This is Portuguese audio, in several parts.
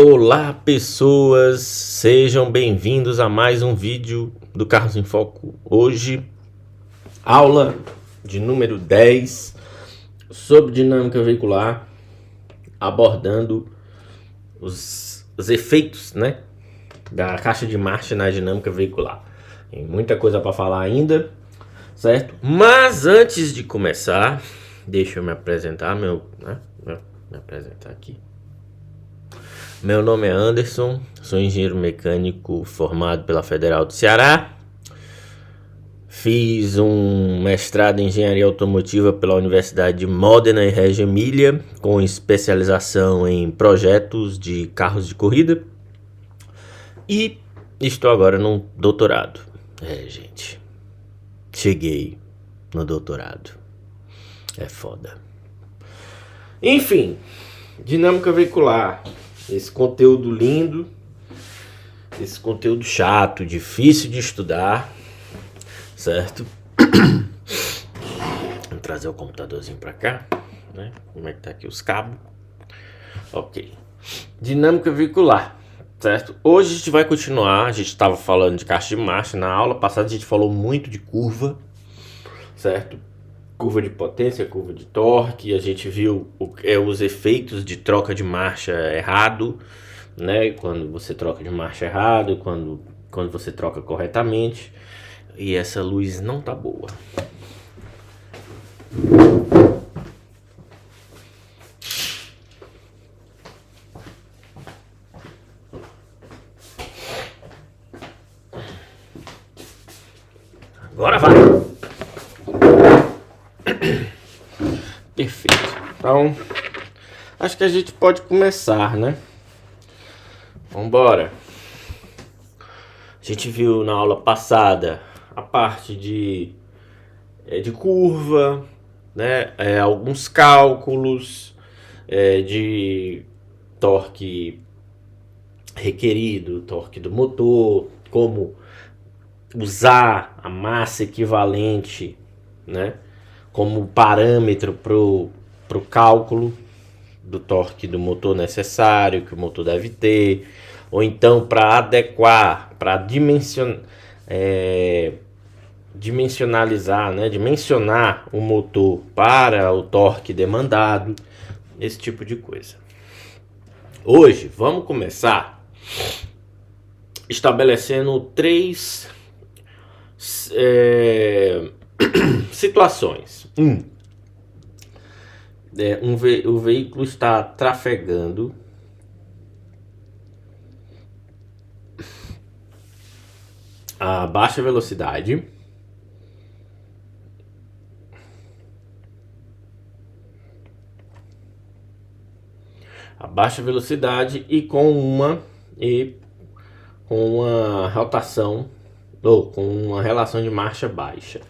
Olá pessoas, sejam bem-vindos a mais um vídeo do Carros em Foco. Hoje, aula de número 10 sobre dinâmica veicular, abordando os efeitos, da caixa de marcha na dinâmica veicular. Tem muita coisa para falar ainda, certo? Mas antes de começar, deixa eu me apresentar, me apresentar aqui. Meu nome é Anderson, sou engenheiro mecânico formado pela Federal do Ceará. Fiz um mestrado em engenharia automotiva pela Universidade de Modena e Reggio Emília, com especialização em projetos de carros de corrida. E estou agora no doutorado. Gente, cheguei no doutorado. É foda. Enfim, dinâmica veicular. Esse conteúdo lindo, esse conteúdo chato, difícil de estudar, certo? Vou trazer o computadorzinho pra cá, né? Como é que tá aqui os cabos? Ok. Dinâmica veicular, certo? Hoje a gente vai continuar, a gente estava falando de caixa de marcha, na aula passada a gente falou muito de curva, certo? Curva de potência, curva de torque, a gente viu os efeitos de troca de marcha errado, né? Quando você troca de marcha errado, quando você troca corretamente. E essa luz não tá boa. Agora vai! Perfeito. Então, acho que a gente pode começar, né? Vambora. A gente viu na aula passada a parte de curva, né? Alguns cálculos de torque requerido, torque do motor, como usar a massa equivalente, né? Como parâmetro para o cálculo do torque do motor necessário, que o motor deve ter, ou então para adequar, para dimensionalizar, né? Dimensionar o motor para o torque demandado, esse tipo de coisa. Hoje vamos começar estabelecendo três situações. O veículo está trafegando a baixa velocidade e com uma rotação ou com uma relação de marcha baixa,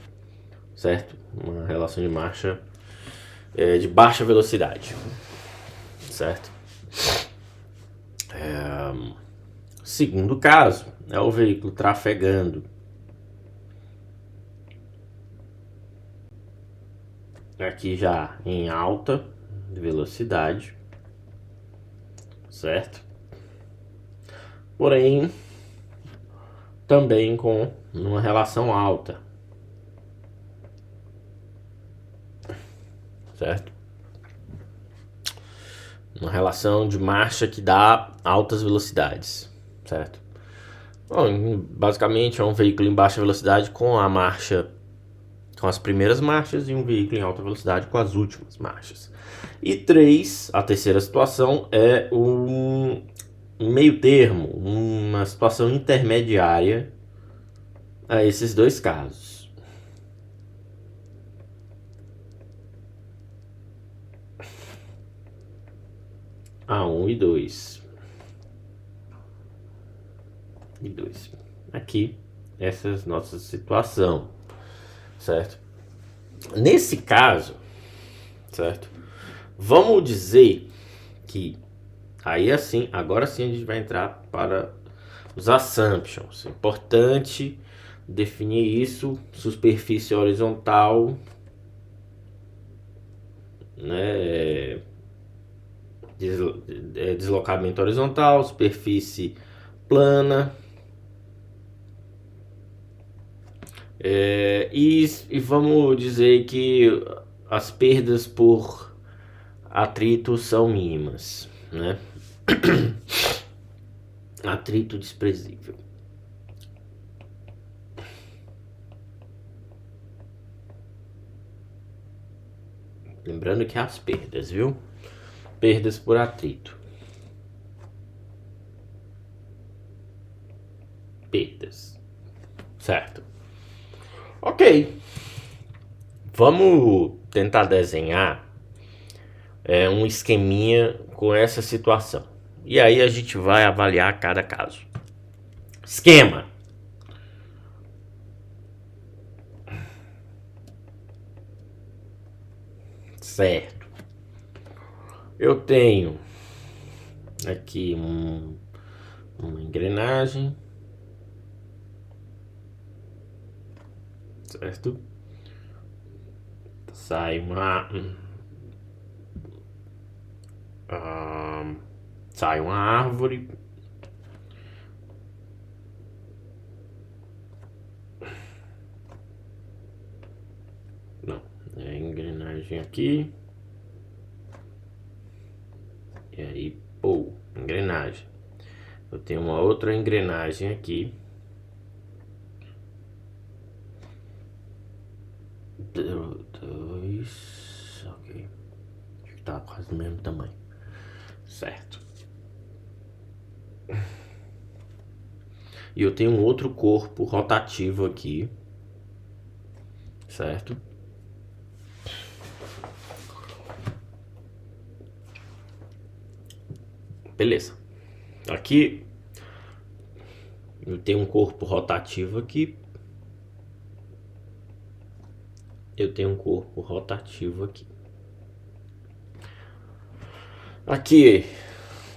certo? Uma relação de marcha de baixa velocidade, certo? Segundo caso, é o veículo trafegando aqui já em alta velocidade, certo? Porém, também com uma relação alta, certo? Uma relação de marcha que dá altas velocidades, certo? Bom, basicamente é um veículo em baixa velocidade com a marcha, com as primeiras marchas, e um veículo em alta velocidade com as últimas marchas. E a terceira situação é um meio termo, uma situação intermediária a esses dois casos. A1 e 2. Aqui, essa é a nossa situação, certo? Nesse caso, certo? Vamos dizer que agora sim a gente vai entrar para os assumptions. Importante definir isso: superfície horizontal, né? deslocamento horizontal, superfície plana. E vamos dizer que as perdas por atrito são mínimas, né? Atrito desprezível. Lembrando que as perdas, viu? Perdas por atrito. Perdas. Certo. Ok. Vamos tentar desenhar um esqueminha com essa situação. E aí a gente vai avaliar cada caso. Esquema. Certo. Eu tenho aqui uma engrenagem. Certo? Sai uma árvore. Não, é a engrenagem aqui. E aí, pô, engrenagem. Eu tenho uma outra engrenagem aqui. Dois. Ok. Acho que tá quase do mesmo tamanho. Certo. E eu tenho um outro corpo rotativo aqui. Certo? Beleza. Aqui eu tenho um corpo rotativo aqui. Eu tenho um corpo rotativo aqui. Aqui,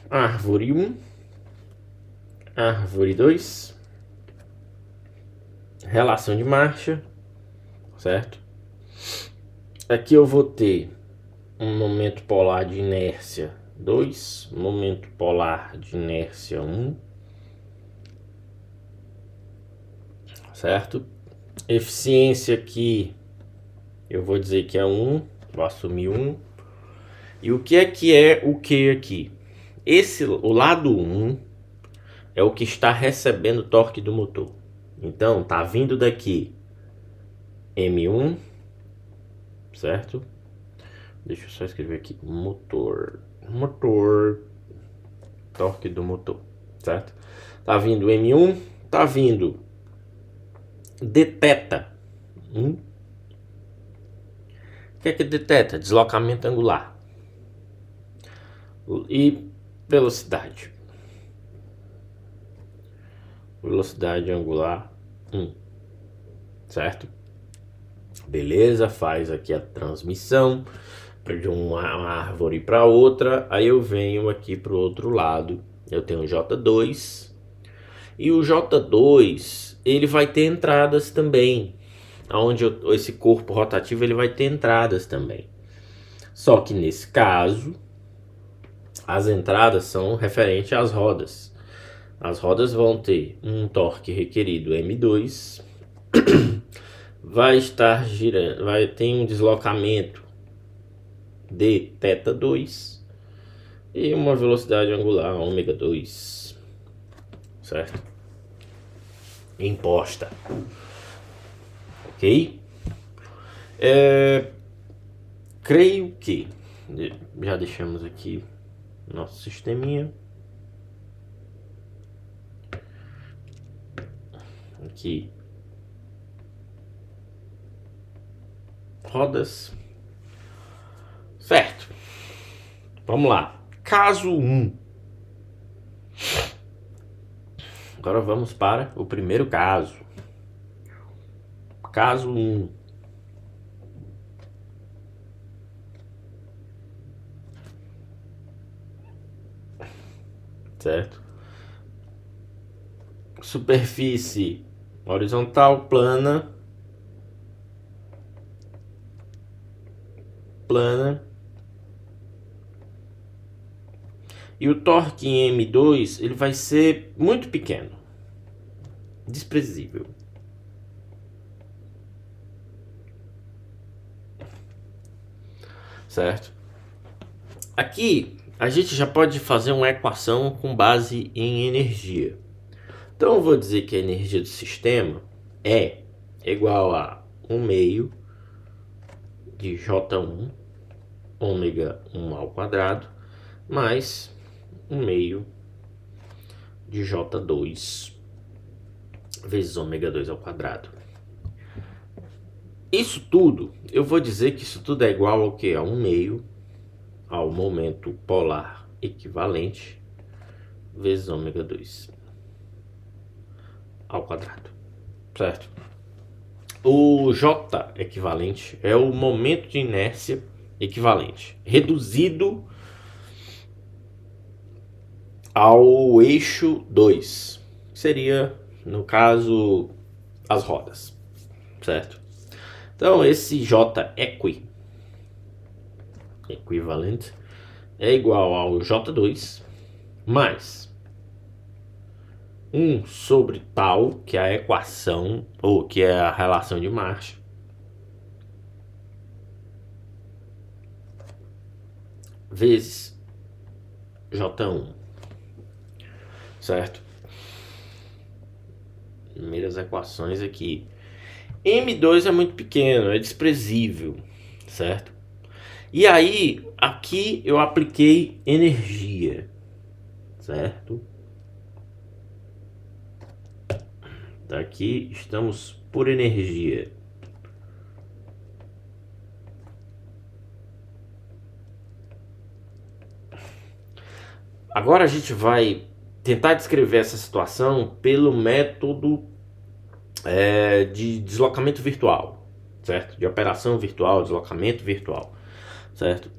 árvore 1, árvore 2, relação de marcha, certo? Aqui eu vou ter um momento polar de inércia 2, momento polar de inércia 1, certo? Eficiência aqui, eu vou dizer que é 1, vou assumir 1. E o que é o que aqui? O lado 1 é o que está recebendo torque do motor. Então, tá vindo daqui M1, certo? Deixa eu só escrever aqui, motor, torque do motor, certo? Tá vindo M1, tá vindo deteta. O que é que deteta? Deslocamento angular. E velocidade. Velocidade angular 1, certo? Beleza, faz aqui a transmissão de uma árvore para outra. Aí eu venho aqui para o outro lado. Eu tenho o J2. E o J2 ele vai ter entradas também. Onde esse corpo rotativo ele vai ter entradas também. Só que nesse caso as entradas são referentes às rodas. As rodas vão ter um torque requerido M2, vai estar girando, vai ter um deslocamento de θ2 e uma velocidade angular ômega 2, certo? Imposta, ok? Creio que já deixamos aqui nosso sisteminha. Aqui rodas, certo? Vamos lá, caso 1. Agora vamos para o primeiro caso. Caso 1. Certo? Superfície horizontal plana. E o torque em M2 ele vai ser muito pequeno, desprezível. Certo? Aqui a gente já pode fazer uma equação com base em energia. Então eu vou dizer que a energia do sistema é igual a 1 meio de J1 ômega 1 ao quadrado mais 1 meio de J2 vezes ômega 2 ao quadrado. Isso tudo, eu vou dizer que isso tudo é igual ao que? A 1 meio ao momento polar equivalente vezes ômega 2 ao quadrado, certo? O J equivalente é o momento de inércia equivalente, reduzido ao eixo 2, que seria, no caso, as rodas, certo? Então, esse J equivalente é igual ao J2 mais 1 sobre tal, que é a equação, ou que é a relação de marcha, vezes J1, certo? Primeiras equações aqui. M2 é muito pequeno, é desprezível, certo? E aí, aqui eu apliquei energia, certo? Daqui estamos por energia. Agora a gente vai tentar descrever essa situação pelo método de deslocamento virtual, certo? De operação virtual, deslocamento virtual, certo?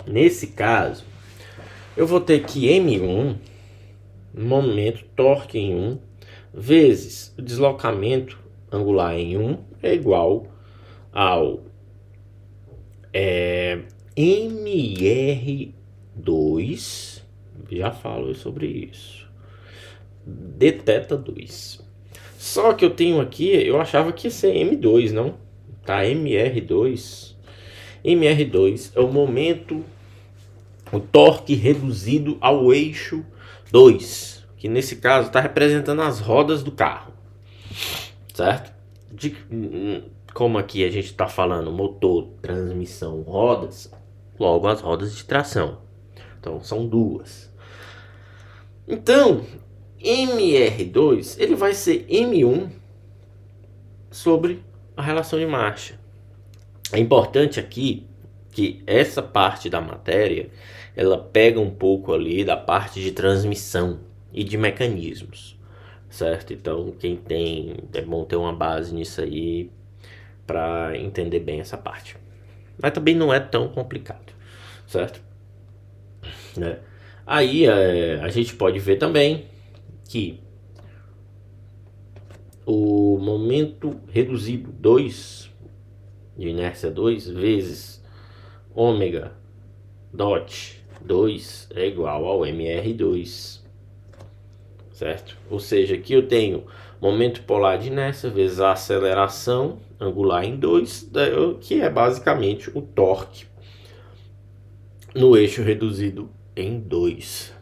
Nesse caso, eu vou ter que M1, momento torque em 1, vezes o deslocamento angular em 1 é igual ao MR2, já falo sobre isso, dθ 2. Só que eu tenho aqui, eu achava que ia ser M2, não? Tá, MR2. MR2 é o momento, o torque reduzido ao eixo 2, que nesse caso está representando as rodas do carro, certo? Como aqui a gente está falando motor, transmissão, rodas, logo as rodas de tração. Então são duas. Então, MR2 ele vai ser M1 sobre a relação de marcha. É importante aqui que essa parte da matéria ela pega um pouco ali da parte de transmissão e de mecanismos, certo? Então quem tem, é bom ter uma base nisso aí para entender bem essa parte. Mas também não é tão complicado, certo? Né? Aí a gente pode ver também que o momento reduzido 2 de inércia 2 vezes ômega dot 2 é igual ao MR2, certo? Ou seja, aqui eu tenho momento polar de inércia vezes a aceleração angular em 2, que é basicamente o torque no eixo reduzido em 2.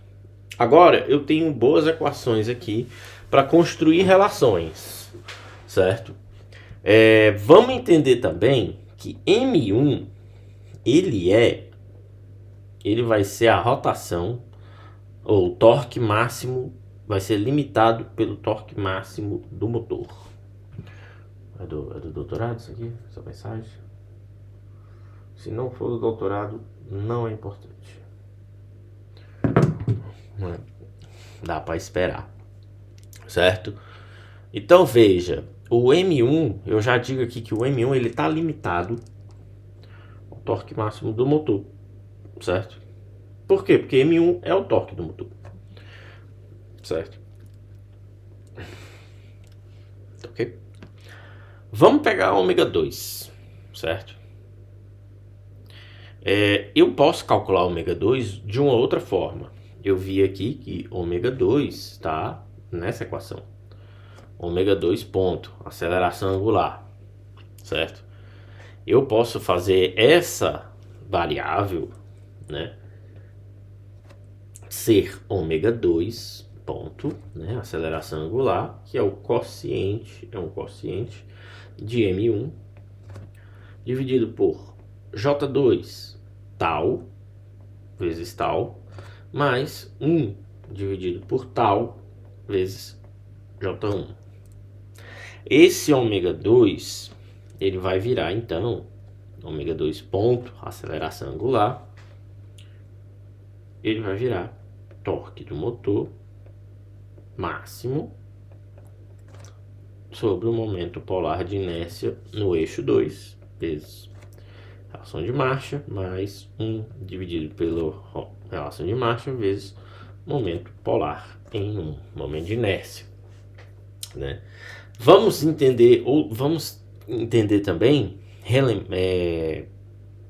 Agora eu tenho boas equações aqui para construir relações, certo? Vamos entender também que M1 ele vai ser a rotação, ou o torque máximo vai ser limitado pelo torque máximo do motor. É do doutorado isso aqui? Essa mensagem? Se não for do doutorado, não é importante. Dá para esperar, certo? Então veja, o M1, eu já digo aqui que o M1 ele está limitado ao torque máximo do motor, certo? Por quê? Porque M1 é o torque do motor, certo? ok? Vamos pegar ômega 2, certo? Eu posso calcular ômega 2 de uma outra forma. Eu vi aqui que ômega 2 está nessa equação. Ômega 2 ponto, aceleração angular, certo? Eu posso fazer essa variável, né, ser ômega 2 ponto, né, aceleração angular, que é o quociente, um quociente de M1 dividido por J2 tal vezes tal mais 1 dividido por tal vezes J1. Esse ômega 2 ele vai virar então ômega 2 ponto, aceleração angular, ele vai virar torque do motor máximo sobre o momento polar de inércia no eixo 2 vezes relação de marcha mais 1 dividido pela relação de marcha vezes momento polar em 1, momento de inércia, né? Vamos entender também,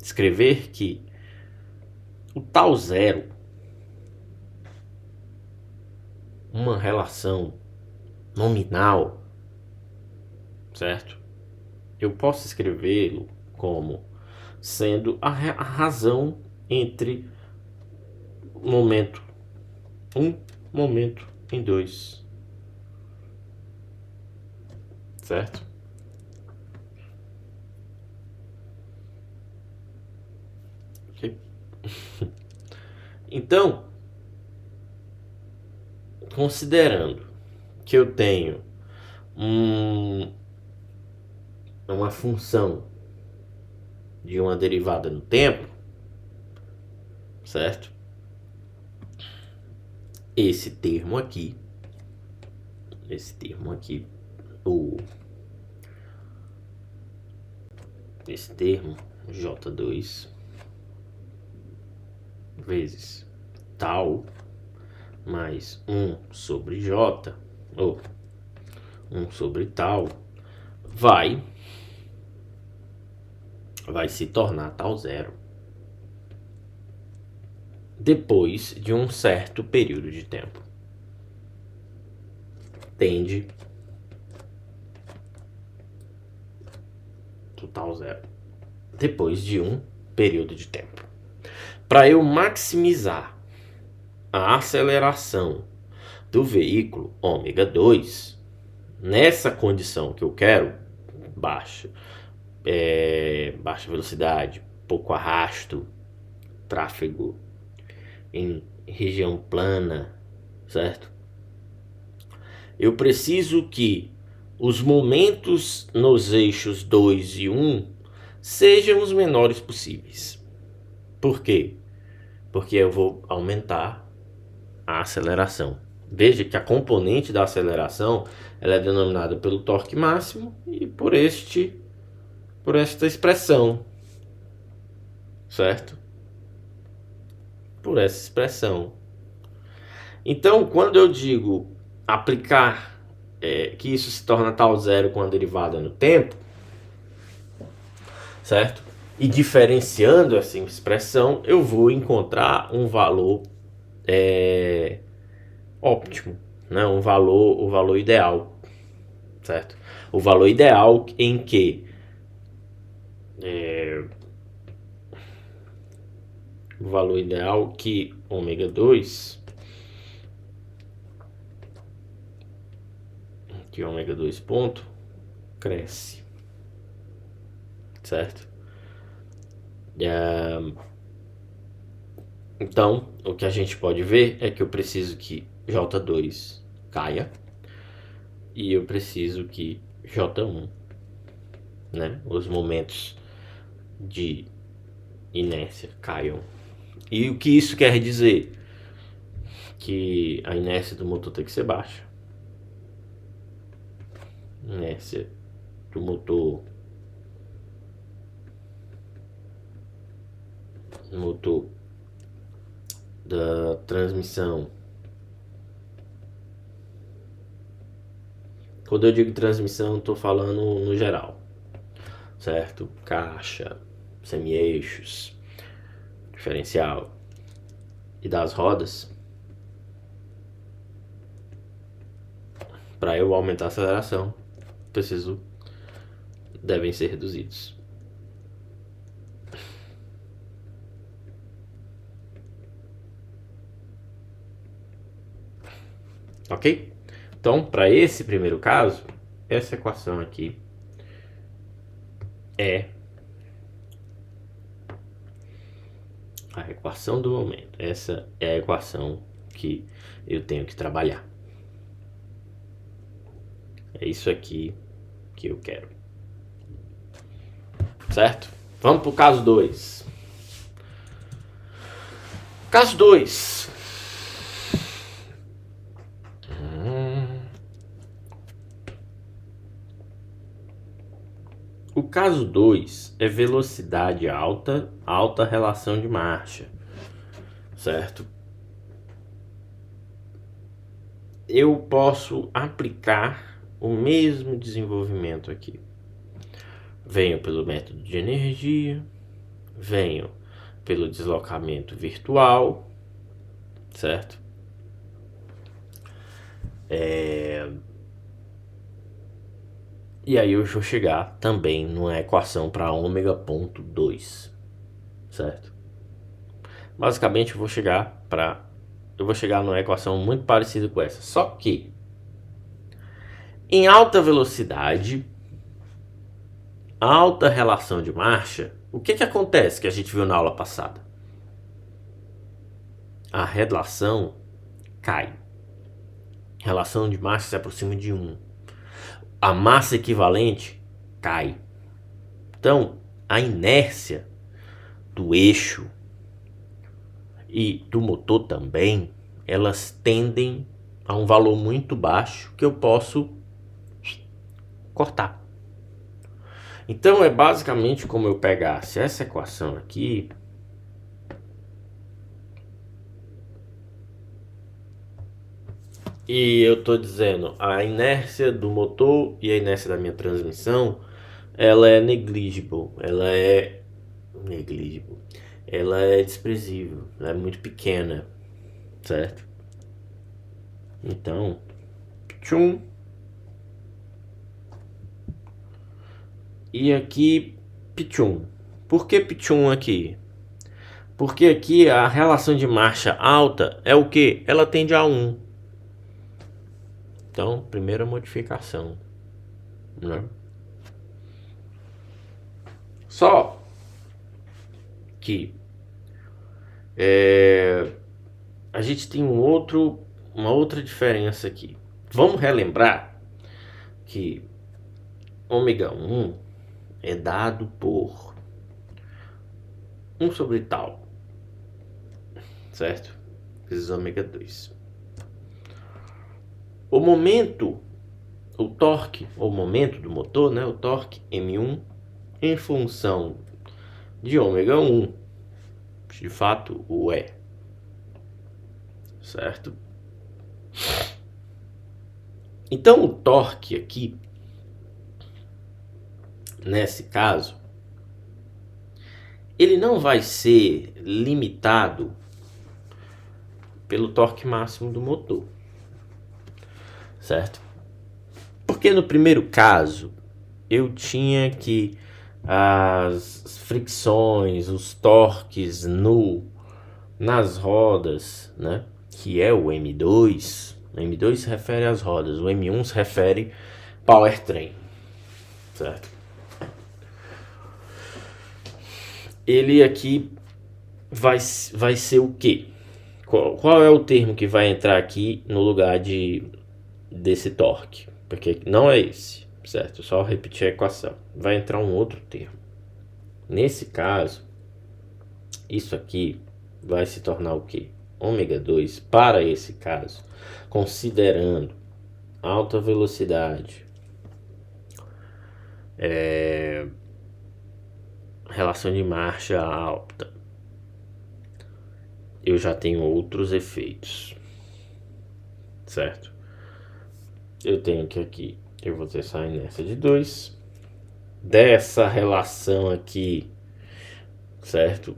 escrever que o tal zero, uma relação nominal, certo? Eu posso escrevê-lo como sendo a razão entre momento 1, momento em 2, certo? Ok. Então, considerando que eu tenho uma função de uma derivada no tempo, certo? Esse termo aqui, esse termo J2 vezes tal mais 1 sobre J, ou 1 sobre tal, vai se tornar tal zero depois de um certo período de tempo. Tende total zero depois de um período de tempo. Para eu maximizar a aceleração do veículo ômega 2, nessa condição que eu quero, baixa velocidade, pouco arrasto, tráfego em região plana, certo? Eu preciso que os momentos nos eixos 2 e 1 sejam os menores possíveis. Por quê? Porque eu vou aumentar a aceleração. Veja que a componente da aceleração ela é denominada pelo torque máximo e por esta expressão, certo? Por essa expressão. Então, quando eu digo aplicar que isso se torna tal zero com a derivada no tempo, certo? E diferenciando essa expressão, eu vou encontrar um valor óptimo, né? O valor ideal, certo? O valor ideal em que o valor ideal que ômega 2 ponto cresce, certo? Então, o que a gente pode ver é que eu preciso que J2 caia e eu preciso que J1, né, os momentos de inércia caiam. E o que isso quer dizer? Que a inércia do motor tem que ser baixa. Inércia do motor da transmissão Quando eu digo transmissão, estou falando no geral, certo? Caixa, semi-eixos, diferencial e das rodas. Para eu aumentar a aceleração, devem ser reduzidos. Ok? Então, para esse primeiro caso, essa equação aqui é a equação do momento. Essa é a equação que eu tenho que trabalhar. É isso aqui que eu quero. Certo? Vamos para o caso 2. Caso 2. O caso 2 é velocidade alta, alta relação de marcha, certo? Eu posso aplicar o mesmo desenvolvimento aqui. Venho pelo método de energia, venho pelo deslocamento virtual, certo? E aí eu vou chegar também numa equação para ômega ponto 2, certo? Basicamente eu vou chegar numa equação muito parecida com essa, só que em alta velocidade, alta relação de marcha, o que acontece que a gente viu na aula passada? A relação cai. Relação de massa se aproxima de 1. A massa equivalente cai. Então, a inércia do eixo e do motor também, elas tendem a um valor muito baixo que eu posso cortar. Então, é basicamente como eu pegasse essa equação aqui e eu estou dizendo a inércia do motor e a inércia da minha transmissão, ela é negligible, ela é desprezível, ela é muito pequena, certo? Então, tchum. E aqui, pichum. Por que pichum aqui? Porque aqui a relação de marcha alta é o que? Ela tende a 1. Então, primeira modificação, né? Só que a gente tem uma outra diferença aqui. Vamos relembrar que ômega 1 é dado por 1 sobre tal, certo? Vezes ômega 2. O torque, o momento do motor, né? O torque M1 em função de ômega 1, de fato o é, certo? Então o torque aqui, nesse caso, ele não vai ser limitado pelo torque máximo do motor, certo? Porque no primeiro caso eu tinha que as fricções, os torques nas rodas, né, que é o M2. O M2 se refere às rodas, o M1 se refere powertrain, certo? Ele aqui vai ser o quê? Qual é o termo que vai entrar aqui no lugar desse torque? Porque não é esse, certo? Só repetir a equação. Vai entrar um outro termo. Nesse caso, isso aqui vai se tornar o quê? Ômega 2 para esse caso, considerando alta velocidade, relação de marcha alta, eu já tenho outros efeitos, certo? Eu tenho que aqui eu vou ter essa inércia de 2. Dessa relação aqui, certo?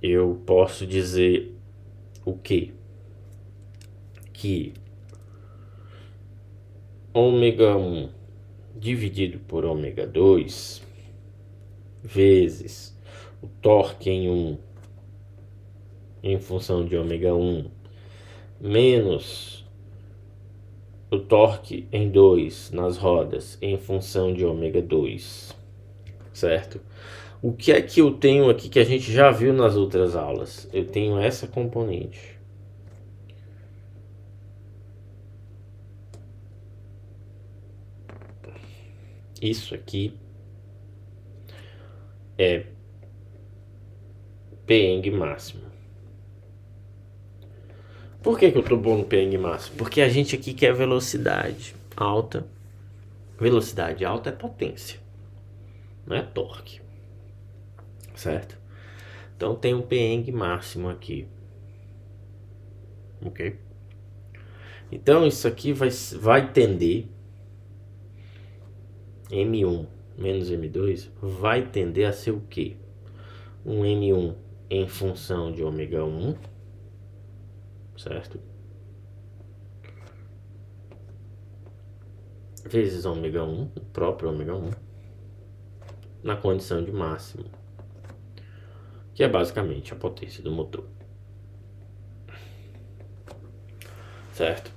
Eu posso dizer o quê? Que ômega 1 dividido por ômega 2 vezes o torque em 1 em função de ômega 1 menos o torque em 2 nas rodas em função de ômega 2, certo? O que é que eu tenho aqui que a gente já viu nas outras aulas? Eu tenho essa componente. Isso aqui é PENG máximo. Por que eu tô bom no PENG máximo? Porque a gente aqui quer velocidade alta. Velocidade alta é potência, não é torque, certo? Então tem um PENG máximo aqui, ok? Então isso aqui vai tender, M1 menos M2 vai tender a ser o quê? Um M1 em função de ômega 1, certo? Vezes ômega 1, o próprio ômega 1, na condição de máximo, que é basicamente a potência do motor, certo?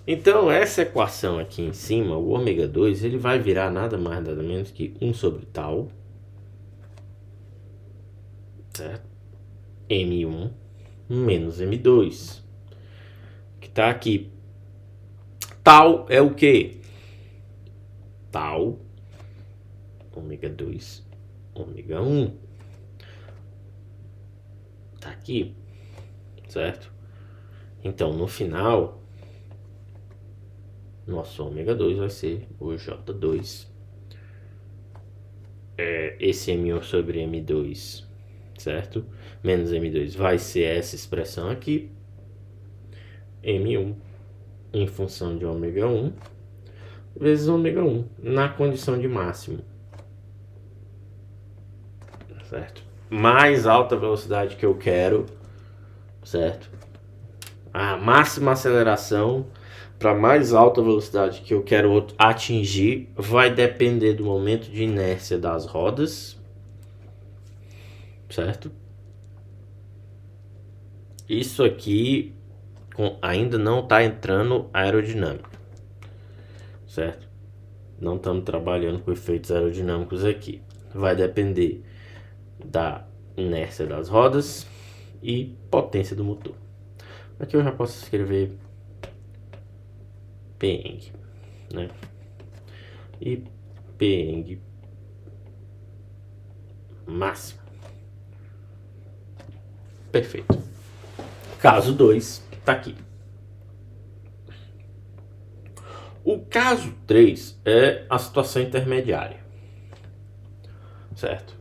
Então essa equação aqui em cima, o ômega 2, ele vai virar nada mais nada menos que 1 sobre tal, certo? M1 menos M2, que está aqui. Tal é o que? Tal, ômega 2, ômega 1. Tá aqui, certo? Então, no final, nosso ômega 2 vai ser o J2. Esse M1 sobre M2, certo? Menos M2 vai ser essa expressão aqui. M1 em função de ômega 1 vezes ômega 1 na condição de máximo, certo? Mais alta velocidade que eu quero, certo? A máxima aceleração para mais alta velocidade que eu quero atingir vai depender do momento de inércia das rodas, certo? Isso aqui ainda não está entrando aerodinâmica, certo? Não estamos trabalhando com efeitos aerodinâmicos aqui. Vai depender da inércia das rodas e potência do motor. Aqui eu já posso escrever PENG, né? E PENG máximo. Perfeito. Caso 2 tá aqui. O caso 3 é a situação intermediária, certo?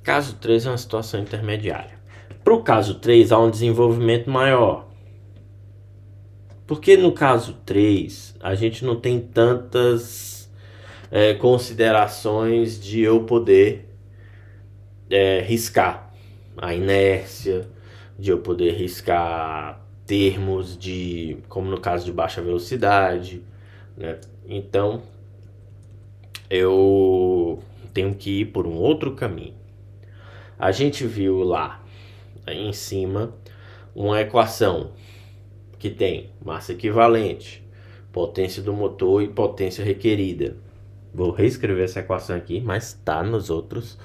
Caso 3 é uma situação intermediária. Para o caso 3 há um desenvolvimento maior. Porque no caso 3 a gente não tem tantas considerações de eu poder riscar a inércia, de eu poder riscar termos de, como no caso de baixa velocidade, né? Então eu tenho que ir por um outro caminho. A gente viu lá em cima uma equação que tem massa equivalente, potência do motor e potência requerida. Vou reescrever essa equação aqui, mas está nos outros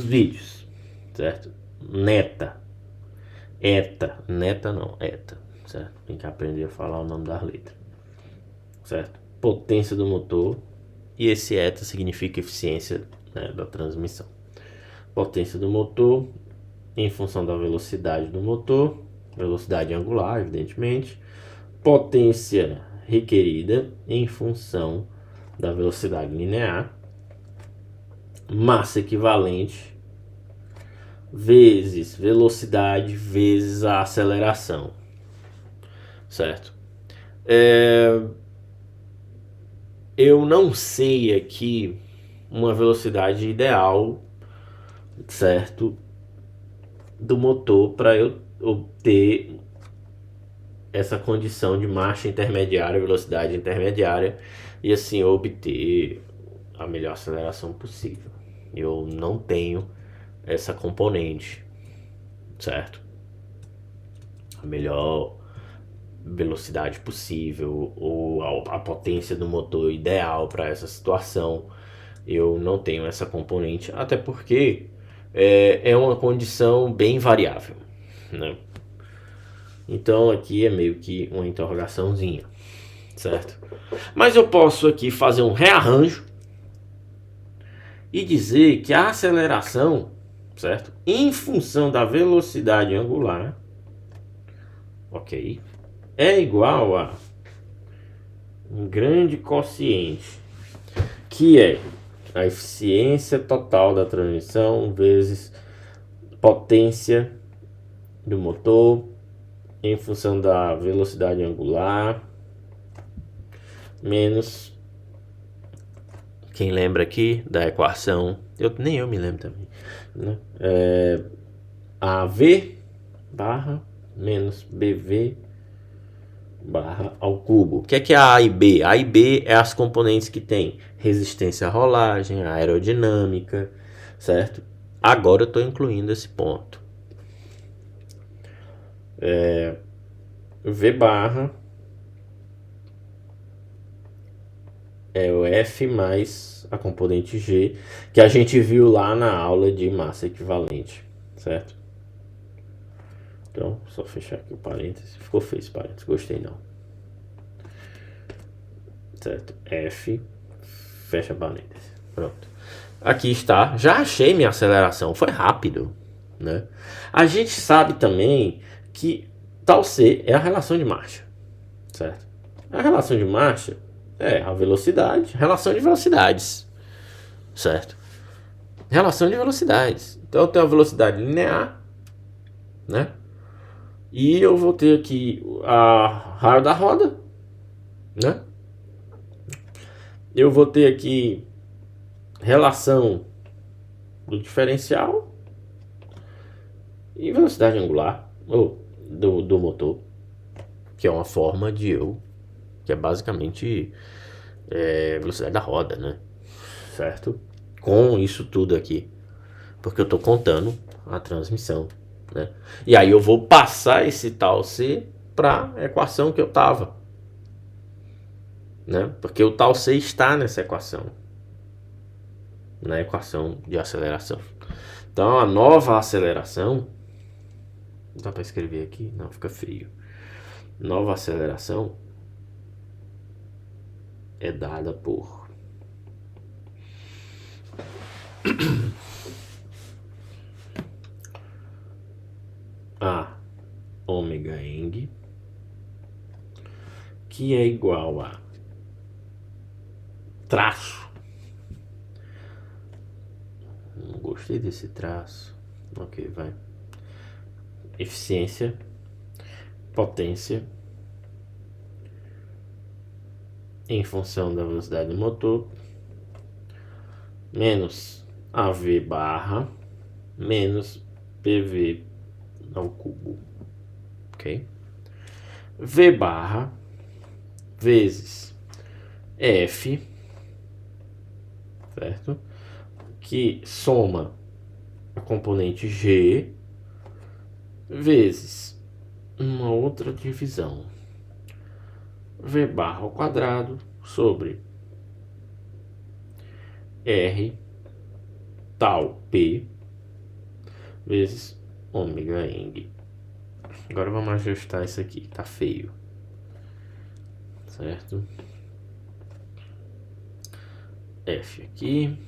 vídeos, certo? Neta, neta não, eta, certo? Tem que aprender a falar o nome das letras, certo? Potência do motor, e esse eta significa eficiência, né, da transmissão. Potência do motor em função da velocidade do motor, velocidade angular, evidentemente. Potência requerida em função da velocidade linear. Massa equivalente vezes velocidade vezes a aceleração. certo? Eu não sei aqui uma velocidade ideal, certo, do motor para eu obter essa condição de marcha intermediária, velocidade intermediária, e assim obter a melhor aceleração possível. Eu não tenho essa componente, certo? A melhor velocidade possível ou a potência do motor ideal para essa situação. Eu não tenho essa componente, até porque é uma condição bem variável, né? Então aqui é meio que uma interrogaçãozinha, certo? Mas eu posso aqui fazer um rearranjo e dizer que a aceleração, certo? Em função da velocidade angular, ok, é igual a um grande quociente, que é a eficiência total da transmissão vezes potência do motor em função da velocidade angular menos, quem lembra aqui da equação, nem eu me lembro também, né? AV barra menos BV barra ao cubo. O que é a e B? A e B é as componentes que tem resistência à rolagem, aerodinâmica, certo? Agora eu estou incluindo esse ponto. V barra é o F mais a componente G, que a gente viu lá na aula de massa equivalente, certo? Então, só fechar aqui o parênteses. Ficou feio esse parênteses, gostei não. Certo? F, fecha parênteses. Pronto. Aqui está. Já achei minha aceleração. Foi rápido, né? A gente sabe também que tal C é a relação de marcha, certo? A relação de marcha é a velocidade, relação de velocidades, certo? Relação de velocidades. Então eu tenho a velocidade linear, né? E eu vou ter aqui a raio da roda, né? Eu vou ter aqui relação do diferencial e velocidade angular ou do motor, que é uma forma de que é basicamente velocidade da roda, né? Certo? Com isso tudo aqui, porque eu estou contando a transmissão, né? E aí eu vou passar esse tal C para a equação que eu estava, né? Porque o tal C está nessa equação, na equação de aceleração. Então a nova aceleração, dá para escrever aqui? Não, fica feio. Nova aceleração é dada por a ômega eng, que é igual a traço. Não gostei desse traço. Ok, vai. Eficiência, potência em função da velocidade do motor menos AV barra menos PV ao cubo, ok? V barra vezes F, certo? Que soma a componente G vezes uma outra divisão, V barra ao quadrado sobre R tal P vezes ômega eng. Agora vamos ajustar isso aqui, tá feio, certo? F aqui,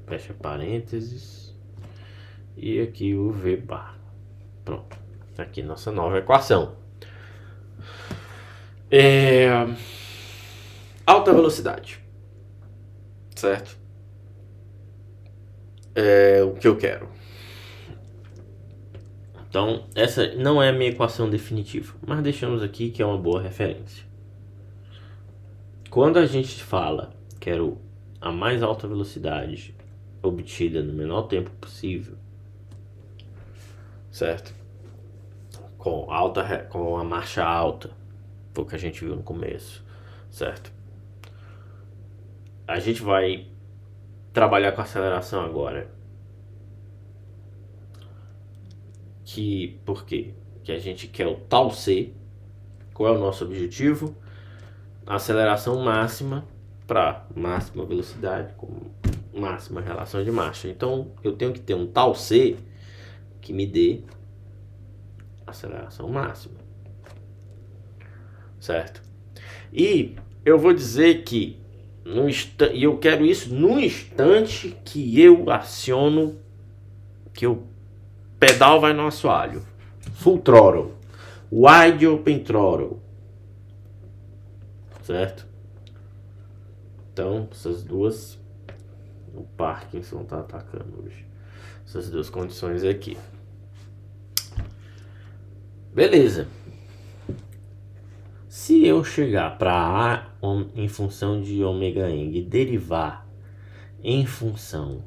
fecha parênteses, e aqui o V bar. Pronto, aqui nossa nova equação. Alta velocidade, certo? É o que eu quero. Então, essa não é a minha equação definitiva, mas deixamos aqui que é uma boa referência. Quando a gente fala quero a mais alta velocidade obtida no menor tempo possível, certo? Com a marcha alta, foi o que a gente viu no começo, certo? A gente vai trabalhar com aceleração agora. Por quê? Que a gente quer o tal C. Qual é o nosso objetivo? A aceleração máxima para máxima velocidade com máxima relação de marcha. Então eu tenho que ter um tal C que me dê aceleração máxima, certo? E eu vou dizer que e eu quero isso no instante que eu aciono, que o pedal vai no assoalho, full throttle, wide open throttle, certo? Então essas duas, o Parkinson tá atacando hoje, essas duas condições aqui. Beleza. Se eu chegar para A em função de ômega eng e derivar em função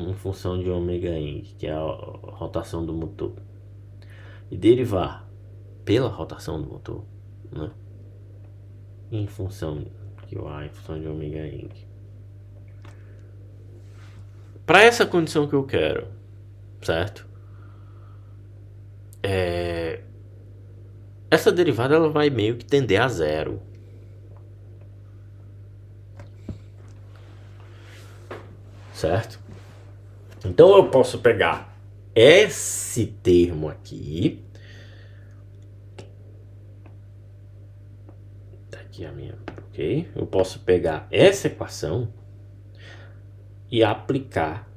em função de ômega eng, que é a rotação do motor, e derivar pela rotação do motor, né? Em função de ômega eng. Para essa condição que eu quero, certo? Essa derivada ela vai meio que tender a zero. Certo? Então eu posso pegar esse termo aqui. Tá aqui a minha, ok? Eu posso pegar essa equação e aplicar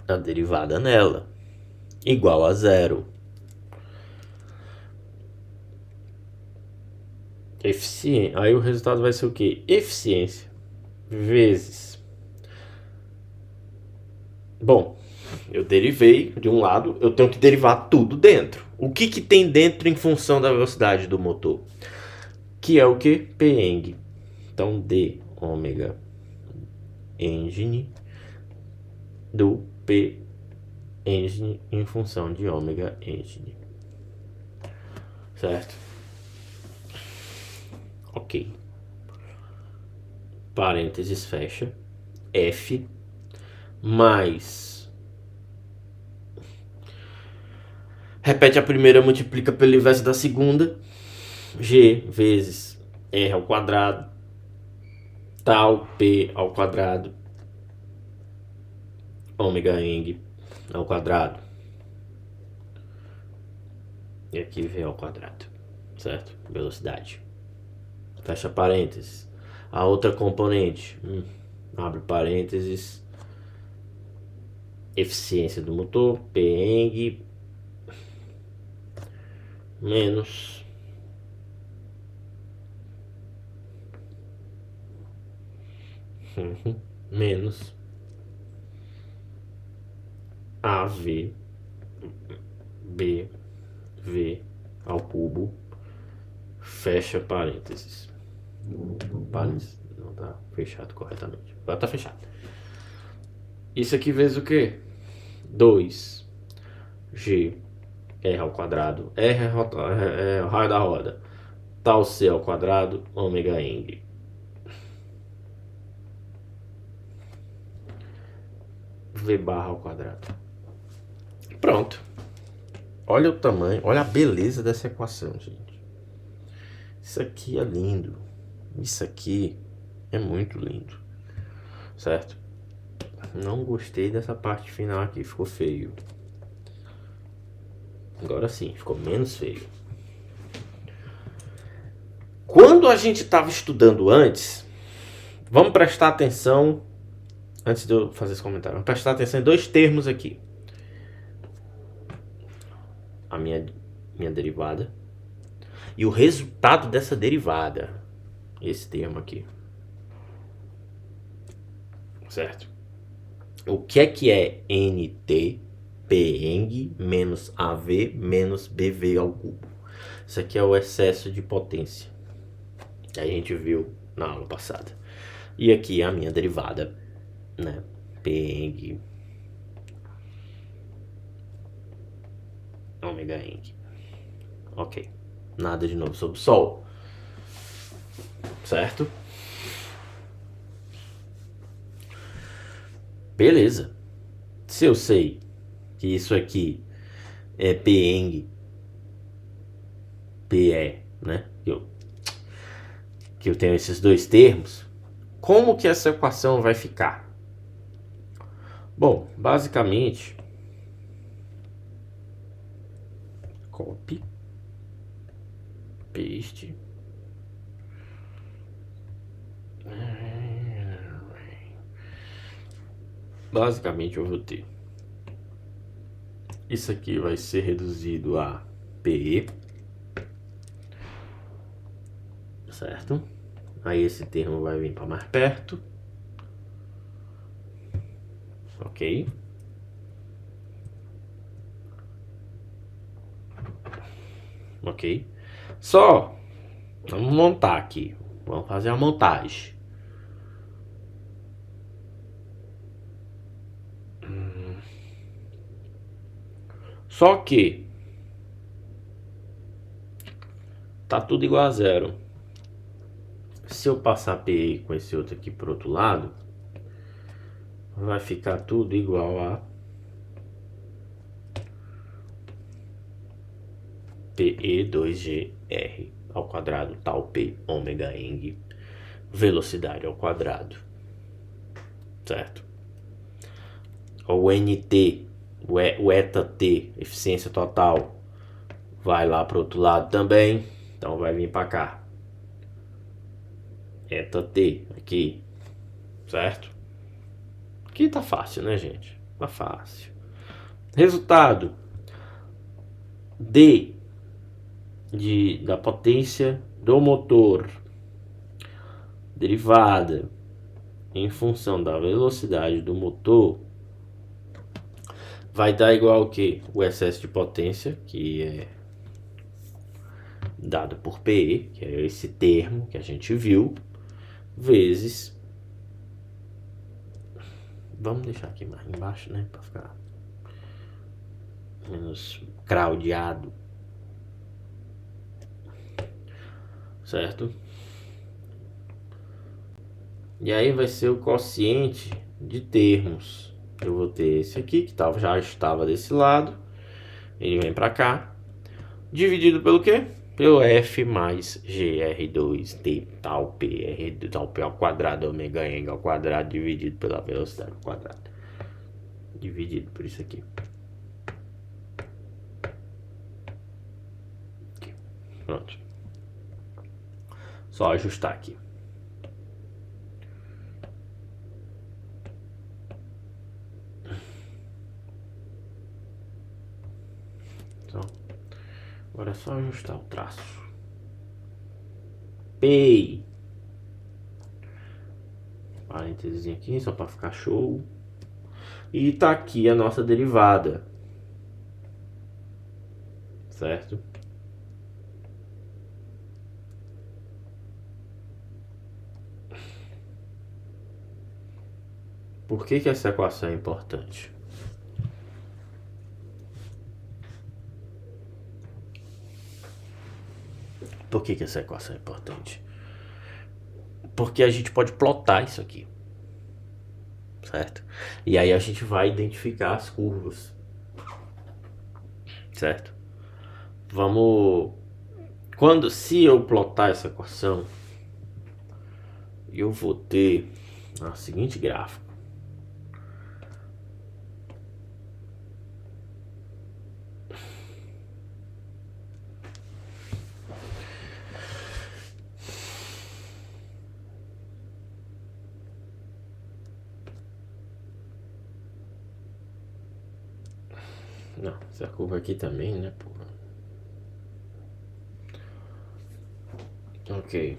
a derivada nela, igual a zero. Eficiência. Aí o resultado vai ser o quê? Eficiência vezes. Bom, eu derivei de um lado, eu tenho que derivar tudo dentro. O que tem dentro em função da velocidade do motor? Que é o que? Peng. Então, d ômega engine do P engine em função de ômega engine. Certo? Ok. Parênteses fecha. F mais. Repete a primeira, multiplica pelo inverso da segunda. G vezes R ao quadrado. Tal P ao quadrado. Ômega eng ao quadrado. E aqui V ao quadrado. Certo? Velocidade. Fecha parênteses. A outra componente. Abre parênteses. Eficiência do motor. Peng menos menos AV BV ao cubo, fecha parênteses. Parênteses não tá fechado corretamente. Agora tá fechado. Isso aqui vezes o que? 2G R ao quadrado. R é o raio da roda. Tal C ao quadrado, ômega eng. V barra ao quadrado. Pronto. Olha o tamanho, olha a beleza dessa equação, gente. Isso aqui é lindo. Isso aqui é muito lindo. Certo? Não gostei dessa parte final aqui, ficou feio. Agora sim, ficou menos feio. Quando a gente estava estudando antes, vamos prestar atenção, antes de eu fazer esse comentário, vamos prestar atenção em dois termos aqui. A minha derivada e o resultado dessa derivada. Esse termo aqui. Certo? O que é NT, PENG, menos AV, menos BV ao cubo? Isso aqui é o excesso de potência, que a gente viu na aula passada. E aqui é a minha derivada, né? PENG, ômega ENG. Ok. Nada de novo sobre o Sol. Certo? Beleza. Se eu sei que isso aqui é PENG, PE, né? Que eu tenho esses dois termos, como que essa equação vai ficar? Bom, basicamente, copy, paste, basicamente eu vou ter isso aqui vai ser reduzido a PE, certo? Aí esse termo vai vir para mais perto, ok? Ok? Só, vamos montar aqui, vamos fazer a montagem. Só que tá tudo igual a zero. Se eu passar PE com esse outro aqui pro outro lado, vai ficar tudo igual a PE2GR ao quadrado tal P ômega ENG velocidade ao quadrado, certo? O NT, o eta T, eficiência total, vai lá para o outro lado também, então vai vir para cá. Eta T aqui, certo? Aqui tá fácil, né, gente? Tá fácil. Resultado: D da potência do motor derivada em função da velocidade do motor vai dar igual ao que? O excesso de potência, que é dado por PE, que é esse termo que a gente viu, vezes... Vamos deixar aqui mais embaixo, né? Para ficar menos craudiado. Certo? E aí vai ser o quociente de termos. Eu vou ter esse aqui, que já estava desse lado. Ele vem para cá. Dividido pelo quê? Pelo F mais GR2T tal PR tal P ao quadrado ômega ENG ao quadrado dividido pela velocidade ao quadrado. Dividido por isso aqui. Pronto. Só ajustar aqui. Então, agora é só ajustar o traço. P. Parênteses aqui, só para ficar show. E tá aqui a nossa derivada. Certo? Por que essa equação é importante? Por que essa equação é importante? Porque a gente pode plotar isso aqui, certo? E aí a gente vai identificar as curvas, certo? Se eu plotar essa equação, eu vou ter o seguinte gráfico. Não, essa curva aqui também, né, porra? Ok.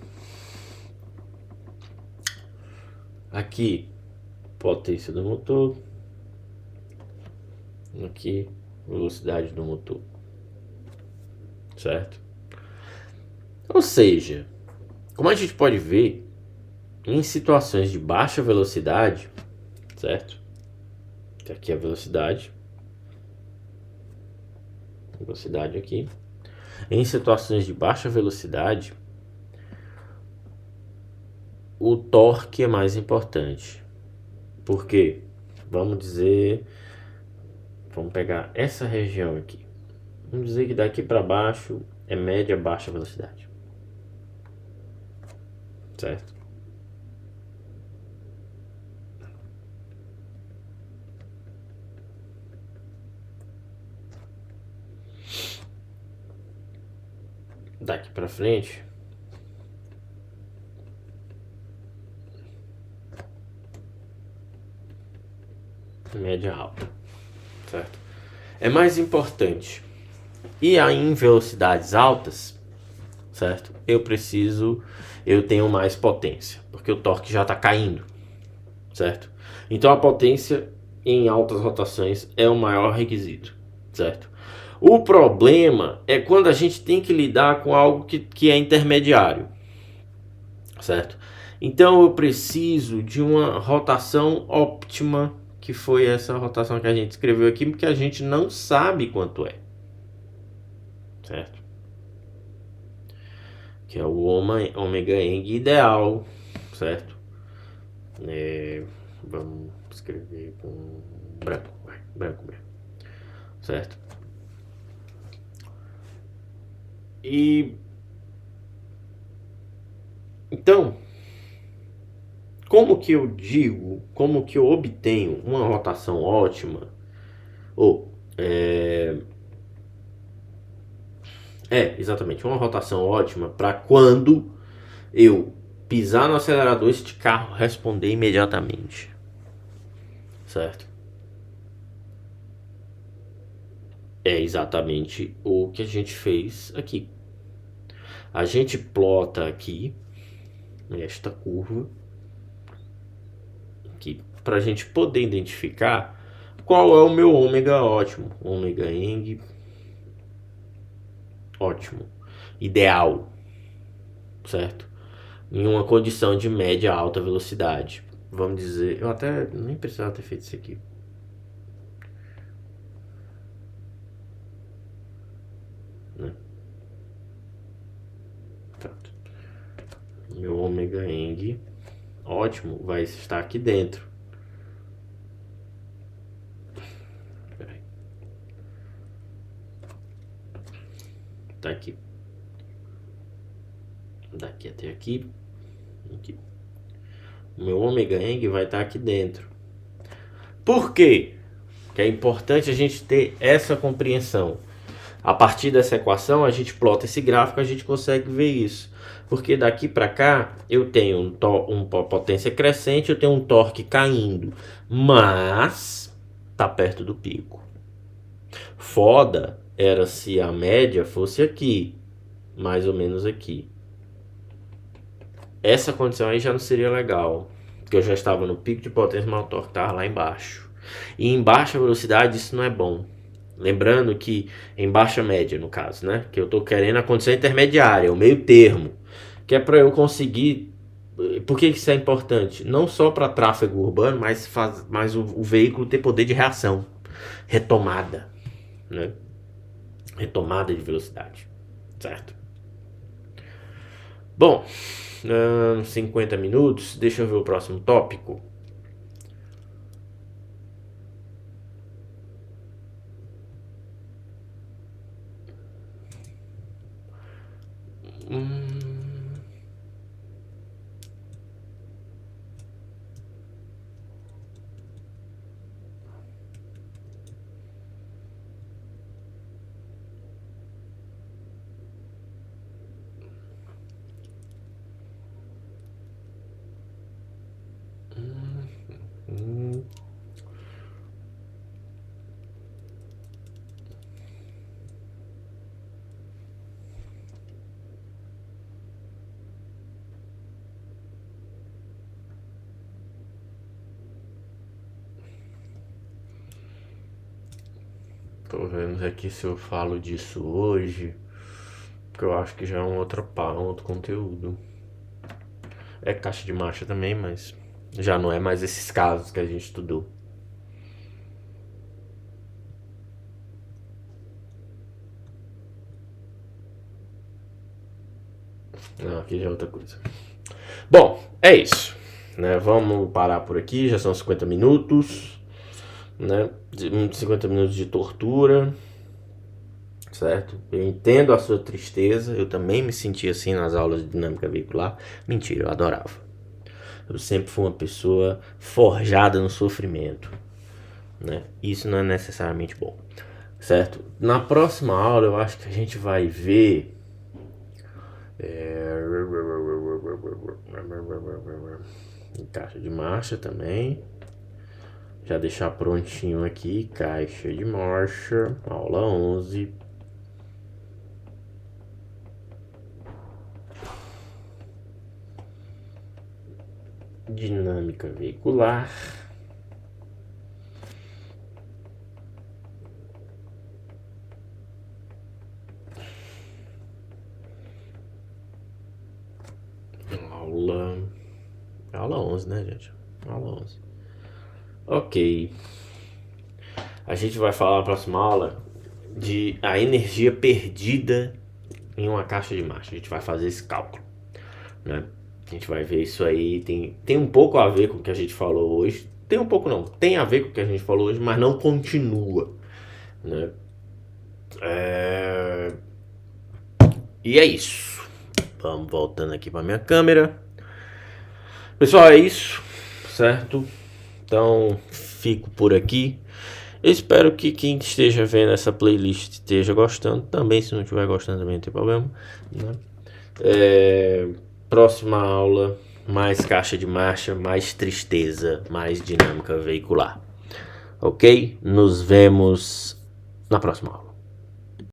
Aqui, potência do motor, aqui, velocidade do motor, certo? Ou seja, como a gente pode ver, em situações de baixa velocidade, certo? Aqui é a velocidade aqui. Em situações de baixa velocidade, o torque é mais importante. Por quê? Vamos pegar essa região aqui. Vamos dizer que daqui para baixo é média baixa velocidade, certo? Daqui para frente, média alta, certo? É mais importante. E aí em velocidades altas, certo? Eu tenho mais potência, porque o torque já está caindo, certo? Então a potência em altas rotações é o maior requisito, certo? O problema é quando a gente tem que lidar com algo que é intermediário, certo? Então eu preciso de uma rotação óptima, que foi essa rotação que a gente escreveu aqui, porque a gente não sabe quanto é, certo? Que é o ômega eng ideal, certo? Vamos escrever com branco mesmo, certo? E então, como que eu obtenho uma rotação ótima? Ou exatamente, uma rotação ótima para quando eu pisar no acelerador, este carro responder imediatamente, certo? É exatamente o que a gente fez aqui. A gente plota aqui esta curva aqui para a gente poder identificar qual é o meu ômega ótimo, ômega eng ótimo, ideal, certo? Em uma condição de média a alta velocidade. Vamos dizer, eu até nem precisava ter feito isso aqui, né? Pronto. Meu ômega eng ótimo vai estar aqui dentro. Peraí. Tá aqui. Daqui até aqui. Aqui. O meu ômega eng vai estar aqui dentro. Por quê? Que é importante a gente ter essa compreensão. A partir dessa equação, a gente plota esse gráfico, a gente consegue ver isso. Porque daqui para cá, eu tenho uma potência crescente, eu tenho um torque caindo. Mas tá perto do pico. Foda era se a média fosse aqui, mais ou menos aqui. Essa condição aí já não seria legal, porque eu já estava no pico de potência, mas o torque estava lá embaixo. E em baixa velocidade isso não é bom. Lembrando que em baixa média, no caso, né? Que eu estou querendo a condição intermediária, o meio termo. Que é para eu conseguir. Por que isso é importante? Não só para tráfego urbano, mas o veículo ter poder de reação. Retomada, né? Retomada de velocidade, certo? Bom, 50 minutos. Deixa eu ver o próximo tópico. vendo aqui se eu falo disso hoje, porque eu acho que já é um outro conteúdo. É caixa de marcha também, mas já não é mais esses casos que a gente estudou. Não, aqui já é outra coisa. Bom, é isso, né? Vamos parar por aqui, já são 50 minutos, né? 50 minutos de tortura, certo? Eu entendo a sua tristeza, eu também me senti assim nas aulas de dinâmica veicular. Mentira, eu adorava. Eu sempre fui uma pessoa forjada no sofrimento, né? Isso não é necessariamente bom, certo? Na próxima aula eu acho que a gente vai ver caixa de marcha também. Já deixar prontinho aqui, caixa de marcha, aula 11. Dinâmica veicular. Aula 11, né, gente? Aula 11. Ok. A gente vai falar na próxima aula de a energia perdida em uma caixa de marcha. A gente vai fazer esse cálculo, né? A gente vai ver isso aí. Tem um pouco a ver com o que a gente falou hoje. Tem um pouco não. Tem a ver com o que a gente falou hoje, mas não continua, né? E é isso. Vamos voltando aqui para minha câmera. Pessoal, é isso, certo? Então, fico por aqui. Eu espero que quem esteja vendo essa playlist esteja gostando. Também, se não estiver gostando, também não tem problema, né? Próxima aula, mais caixa de marcha, mais tristeza, mais dinâmica veicular. Ok? Nos vemos na próxima aula.